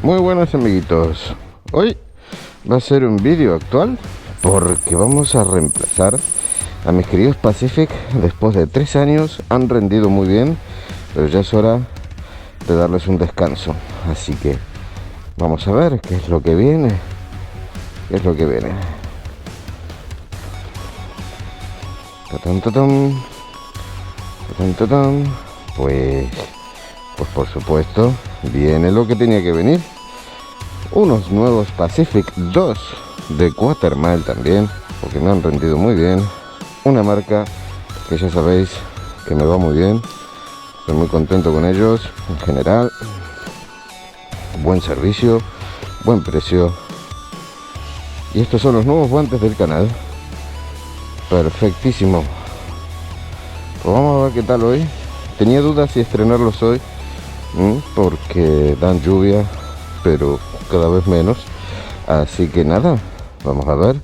Muy buenas amiguitos, hoy va a ser un vídeo actual porque vamos a reemplazar a mis queridos Pacific. Después de 3 años han rendido muy bien, pero ya es hora de darles un descanso, así que vamos a ver qué es lo que viene. Tatán, tatán. Tatán, tatán. Pues por supuesto viene lo que tenía que venir, unos nuevos Pacific 2 de Quatermail también, porque me han rendido muy bien. Una marca que ya sabéis que me va muy bien, estoy muy contento con ellos en general. Buen servicio, buen precio. Y estos son los nuevos guantes del canal. Perfectísimo. Pues vamos a ver qué tal hoy. Tenía dudas si estrenarlos hoy, porque dan lluvia, pero cada vez menos. Así que nada, vamos a ver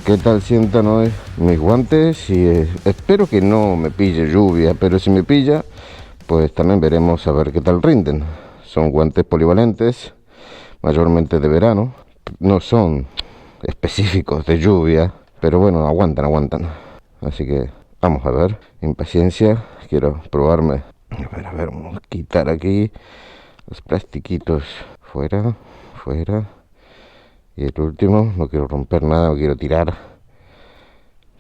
qué tal sientan hoy mis guantes. Y espero que no me pille lluvia, pero si me pilla, pues también veremos a ver qué tal rinden. Son guantes polivalentes, mayormente de verano. No son específicos de lluvia, pero bueno, aguantan. Así que vamos a ver, impaciencia, quiero probarme. A ver, vamos a quitar aquí los plastiquitos. Fuera. Y el último, no quiero romper nada, no quiero tirar.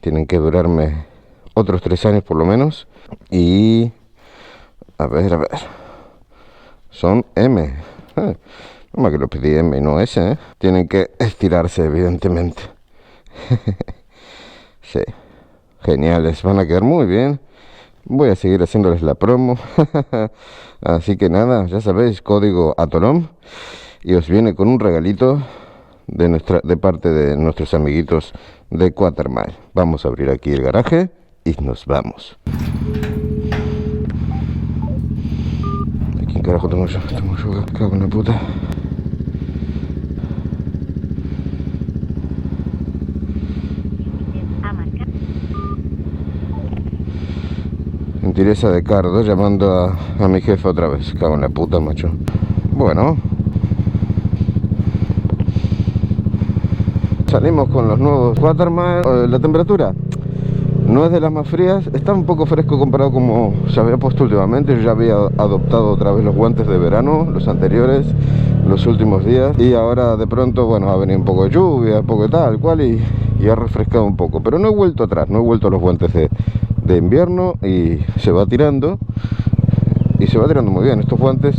Tienen que durarme otros 3 años por lo menos. Y a ver. Son M. No más que lo pedí M y no S, Tienen que estirarse, evidentemente. Sí. Geniales, van a quedar muy bien. Voy a seguir haciéndoles la promo. Así que nada, ya sabéis, código ATOLOM, y os viene con un regalito de parte de nuestros amiguitos de Quatermail. Vamos a abrir aquí el garaje y nos vamos. ¿A quién carajo tengo yo? Cago en la puta. Gentileza de Cardo llamando a mi jefe otra vez. Cago en la puta, macho. Bueno, salimos con los nuevos Quatermail. La temperatura no es de las más frías, está un poco fresco comparado como se había puesto últimamente. Yo ya había adoptado otra vez los guantes de verano, los anteriores, los últimos días, y ahora de pronto, bueno, ha venido un poco de lluvia, un poco de tal cual, y ha refrescado un poco, pero no he vuelto atrás, no he vuelto a los guantes de invierno, y se va tirando muy bien. Estos guantes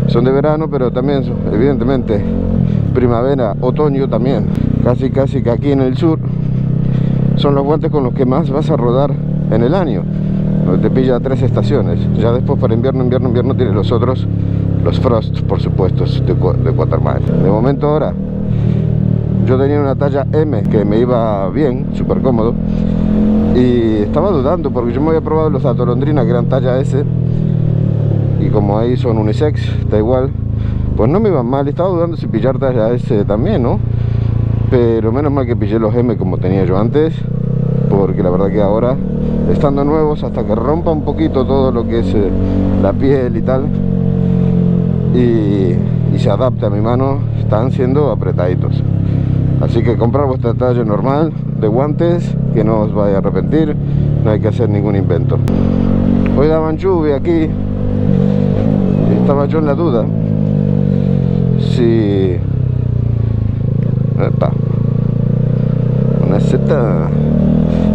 son de verano, pero también evidentemente primavera, otoño también. Casi que aquí en el sur son los guantes con los que más vas a rodar en el año, donde te pilla 3 estaciones. Ya después para invierno tienes los otros, los Frost, por supuesto, de Quatermail. De momento ahora yo tenía una talla M que me iba bien, súper cómodo, y estaba dudando porque yo me había probado los Atolondrina que eran talla S, y como ahí son unisex, da igual, pues no me iban mal. Estaba dudando si pillar talla S también, ¿no? Pero menos mal que pillé los M como tenía yo antes, porque la verdad que ahora, estando nuevos, hasta que rompa un poquito todo lo que es la piel y tal, y se adapte a mi mano, están siendo apretaditos. Así que comprar vuestra talla normal de guantes, que no os vaya a arrepentir, no hay que hacer ningún invento. Hoy daban lluvia aquí, estaba yo en la duda si...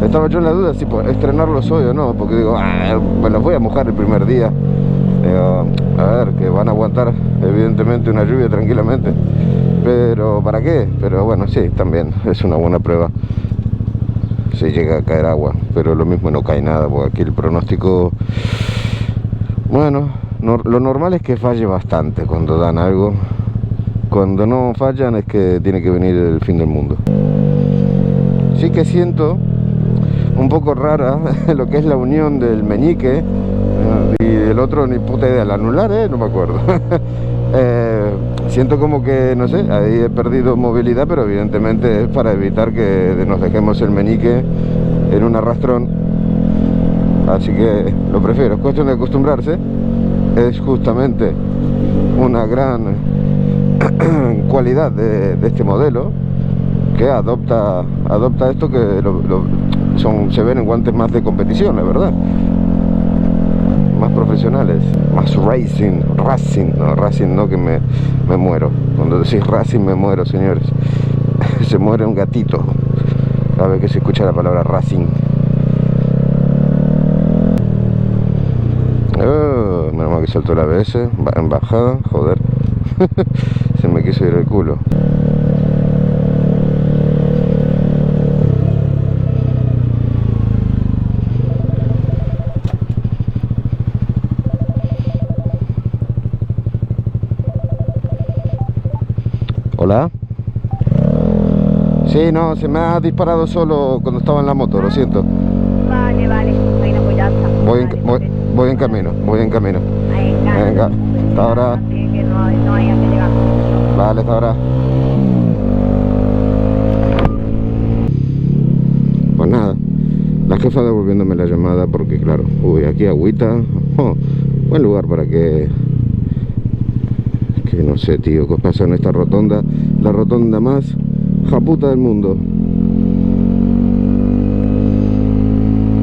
Estaba yo en la duda si estrenarlos hoy o no, porque digo, me los voy a mojar el primer día. Digo, a ver, que van a aguantar evidentemente una lluvia tranquilamente, pero ¿para qué? Pero bueno, sí, también es una buena prueba si llega a caer agua, pero lo mismo no cae nada, porque aquí el pronóstico, bueno, lo normal es que falle bastante cuando dan algo. Cuando no fallan es que tiene que venir el fin del mundo. Sí que siento un poco rara lo que es la unión del meñique y el otro, ni puta idea, el anular, no me acuerdo. Siento como que, no sé, ahí he perdido movilidad, pero evidentemente es para evitar que nos dejemos el meñique en un arrastrón. Así que lo prefiero, es cuestión de acostumbrarse. Es justamente una gran cualidad de este modelo, que adopta esto que se ven en guantes más de competición, es verdad, más profesionales, más racing, no, que me muero. Cuando decís racing me muero, señores. Se muere un gatito cada vez que se escucha la palabra racing. Menos mal que saltó la ABS en bajada, joder. Se me quiso ir el culo. Hola. Sí, no, se me ha disparado solo cuando estaba en la moto, lo siento. Vale, bueno, pues ya está. Voy en camino. Venga, hasta ahora. Que no haya que llegar. Vale, hasta ahora. Pues nada, la jefa devolviéndome la llamada porque claro, aquí agüita. Buen lugar para que no sé, tío, ¿qué pasa en esta rotonda? La rotonda más japuta del mundo.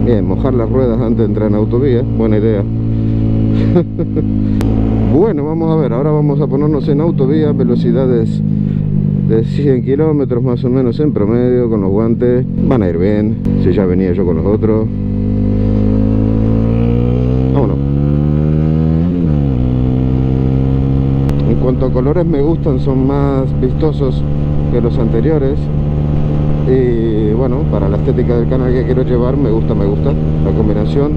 Bien, mojar las ruedas antes de entrar en autovía, buena idea. Bueno, vamos a ver, ahora vamos a ponernos en autovía, velocidades de 100 kilómetros más o menos en promedio, con los guantes. Van a ir bien, si ya venía yo con los otros. Vámonos. En cuanto a colores me gustan, son más vistosos que los anteriores. Y bueno, para la estética del canal que quiero llevar me gusta la combinación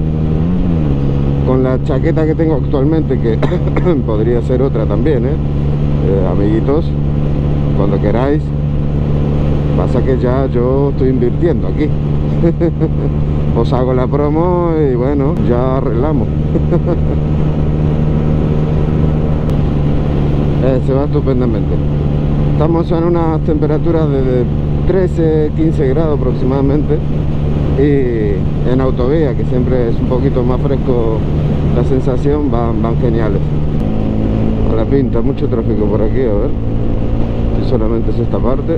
con la chaqueta que tengo actualmente, que podría ser otra también, amiguitos, cuando queráis. Pasa que ya yo estoy invirtiendo aquí. Os hago la promo y bueno, ya arreglamos. Se va estupendamente. Estamos en unas temperaturas de 13-15 grados aproximadamente, y en autovía, que siempre es un poquito más fresco la sensación, van geniales. A la pinta, mucho tráfico por aquí, a ver si solamente es esta parte.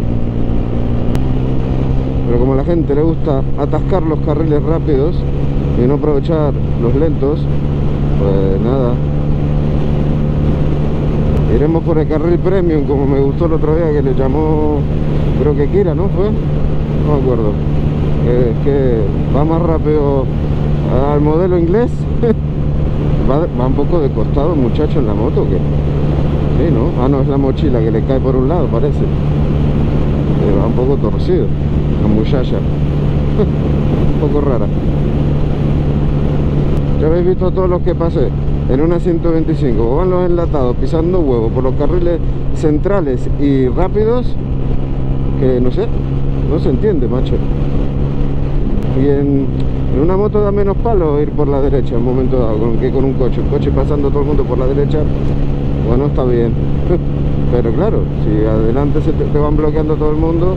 Pero como a la gente le gusta atascar los carriles rápidos y no aprovechar los lentos, pues nada, iremos por el carril premium, como me gustó el otro día, que le llamó, creo que Kira, ¿no fue? No me acuerdo. Que va más rápido al modelo inglés. va un poco de costado el muchacho en la moto, que sí, ¿no? Ah, no, es la mochila que le cae por un lado, parece. Va un poco torcido la muchacha. Un poco rara. Ya habéis visto todos los que pasé en una 125, van los enlatados pisando huevos por los carriles centrales y rápidos, que no sé, no se entiende, macho. Y en una moto da menos palo ir por la derecha en un momento dado que con un coche pasando todo el mundo por la derecha. Bueno, está bien. Pero claro, si adelante te van bloqueando todo el mundo.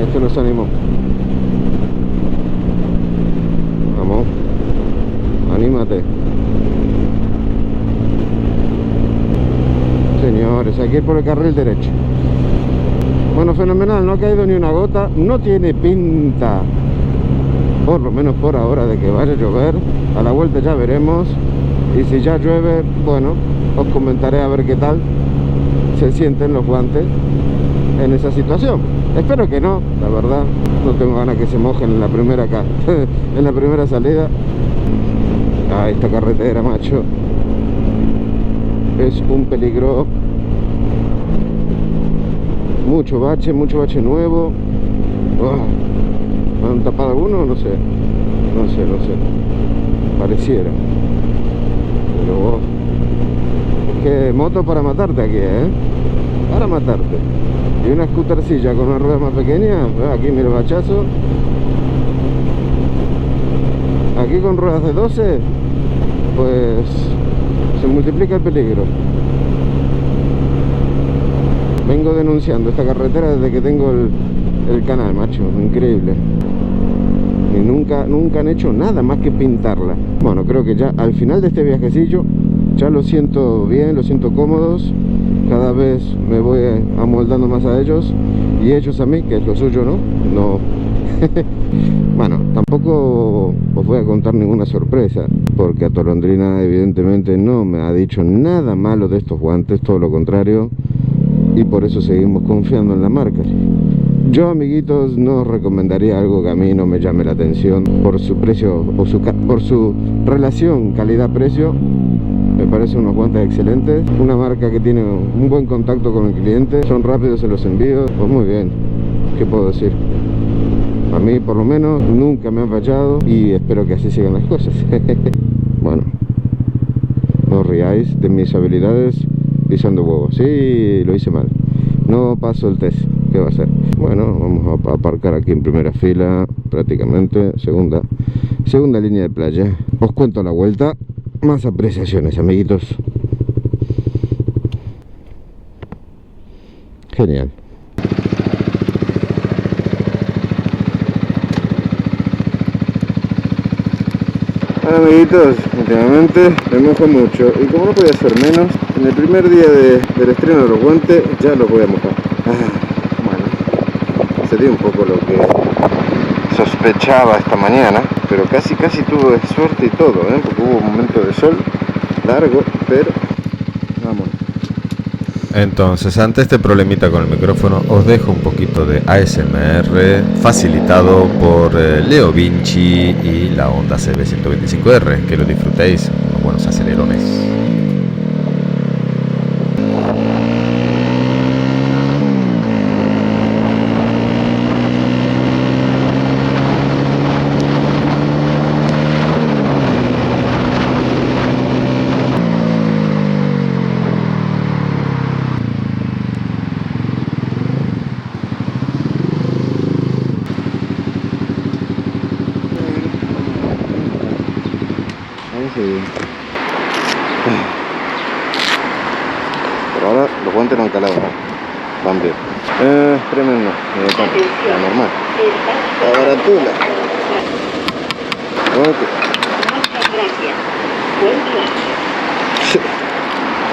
Esto nos animó. Vamos, anímate. Señores, aquí por el carril derecho. Bueno, fenomenal, no ha caído ni una gota. No tiene pinta, por lo menos por ahora, de que vaya a llover. A la vuelta ya veremos. Y si ya llueve, bueno, os comentaré a ver qué tal se sienten los guantes en esa situación. Espero que no, la verdad. No tengo ganas que se mojen en la primera en la primera salida. Ah, esta carretera, macho, es un peligro. Mucho bache nuevo. ¿Han tapado alguno? No sé. Pareciera. Pero es que moto para matarte aquí, para matarte. Y una scootercilla con una rueda más pequeña. Aquí mira el bachazo. Aquí con ruedas de 12, pues se multiplica el peligro. Vengo denunciando esta carretera desde que tengo el canal, macho, increíble. y nunca han hecho nada más que pintarla. Bueno, creo que ya al final de este viajecillo ya lo siento bien, lo siento cómodos. Cada vez me voy amoldando más a ellos y ellos a mí, que es lo suyo, no bueno, tampoco os voy a contar ninguna sorpresa, porque Atolondrina evidentemente no me ha dicho nada malo de estos guantes, todo lo contrario, y por eso seguimos confiando en la marca. Yo, amiguitos, no os recomendaría algo que a mí no me llame la atención por su precio o por su relación calidad-precio. Me parecen unos guantes excelentes, una marca que tiene un buen contacto con el cliente, son rápidos en los envíos, pues muy bien, ¿qué puedo decir? A mí por lo menos nunca me han fallado y espero que así sigan las cosas. Bueno, no os riáis de mis habilidades pisando huevos. Sí, lo hice mal, no paso el test, ¿qué va a ser? Bueno, vamos a aparcar aquí en primera fila, prácticamente segunda línea de playa. Os cuento la vuelta, más apreciaciones, amiguitos. Genial. Amiguitos, últimamente me mojo mucho y como no podía ser menos, en el primer día del estreno de los guantes ya los voy a mojar. Bueno, sería un poco lo que sospechaba esta mañana, pero casi tuve suerte y todo, porque hubo un momento de sol largo, pero vamos. Entonces, ante este problemita con el micrófono, os dejo un poquito de ASMR facilitado por Leo Vinci y la Honda CB125R. Que lo disfrutéis, unos buenos acelerones. Por ahora los guantes no han calado, van bien. Tremendo, la normal. La baratula. Okay.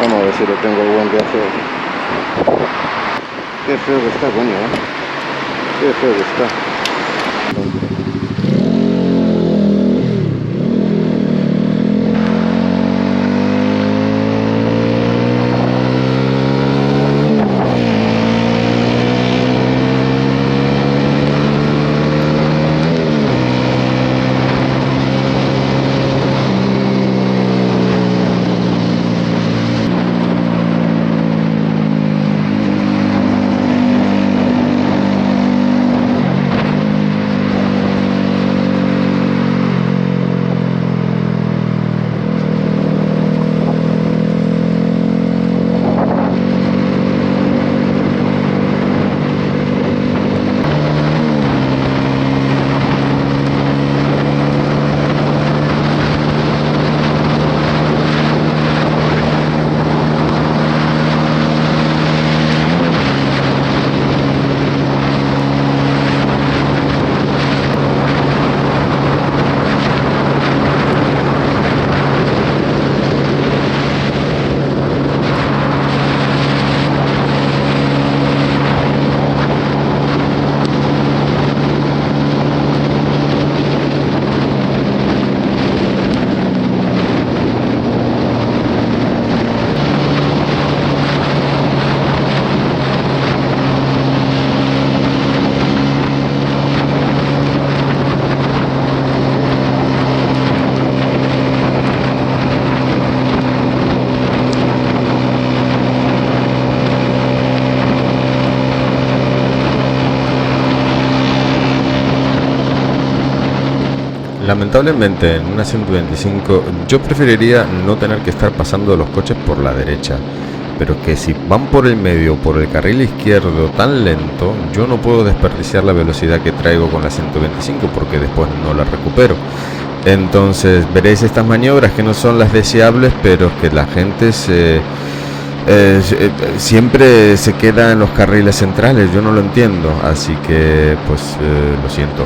Vamos a ver si lo tengo el guante feo. Qué feo que está, coño, Qué feo que está. Lamentablemente en una 125 yo preferiría no tener que estar pasando los coches por la derecha, pero que si van por el medio o por el carril izquierdo tan lento, yo no puedo desperdiciar la velocidad que traigo con la 125 porque después no la recupero. Entonces veréis estas maniobras que no son las deseables, pero que la gente siempre se queda en los carriles centrales. Yo no lo entiendo, así que pues lo siento.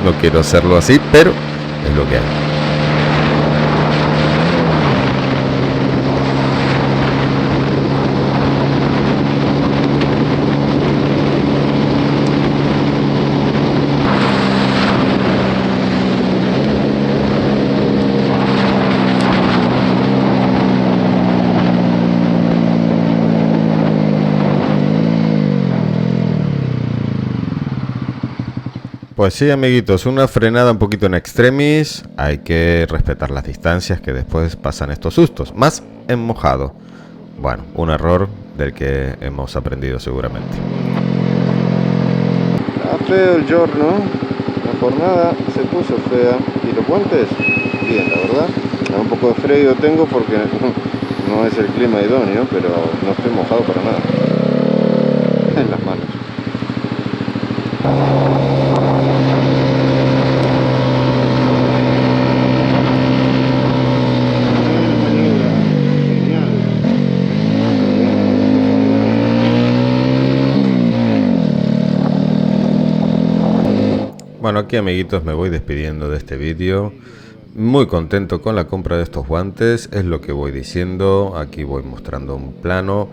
no quiero hacerlo así, pero es lo que hay. Pues sí, amiguitos, una frenada un poquito en extremis, hay que respetar las distancias que después pasan estos sustos, más en mojado. Bueno, un error del que hemos aprendido seguramente. Está feo el giorno, la jornada se puso fea y los guantes, bien, la verdad. Un poco de frío tengo porque no es el clima idóneo, pero no estoy mojado para nada en las manos. Bueno, aquí amiguitos me voy despidiendo de este vídeo. Muy contento con la compra de estos guantes, es lo que voy diciendo. Aquí voy mostrando un plano.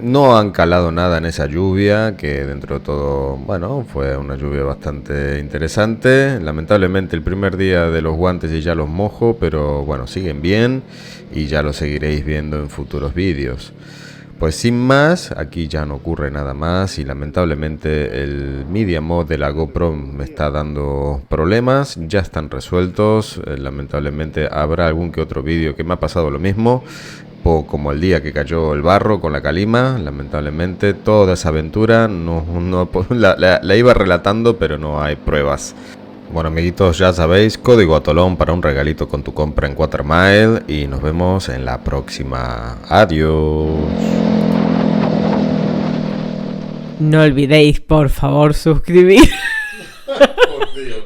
No han calado nada en esa lluvia, que dentro de todo, bueno, fue una lluvia bastante interesante. Lamentablemente el primer día de los guantes y ya los mojo, pero bueno, siguen bien y ya los seguiréis viendo en futuros vídeos. Pues sin más, aquí ya no ocurre nada más y lamentablemente el Media Mod de la GoPro me está dando problemas, ya están resueltos. Lamentablemente habrá algún que otro vídeo que me ha pasado lo mismo, como el día que cayó el barro con la calima. Lamentablemente toda esa aventura la iba relatando, pero no hay pruebas. Bueno, amiguitos, ya sabéis, código Atolón para un regalito con tu compra en Watermile y nos vemos en la próxima. Adiós. No olvidéis, por favor, suscribir. Por Dios.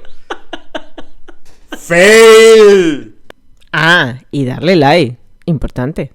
¡Fail! Ah, y darle like. Importante.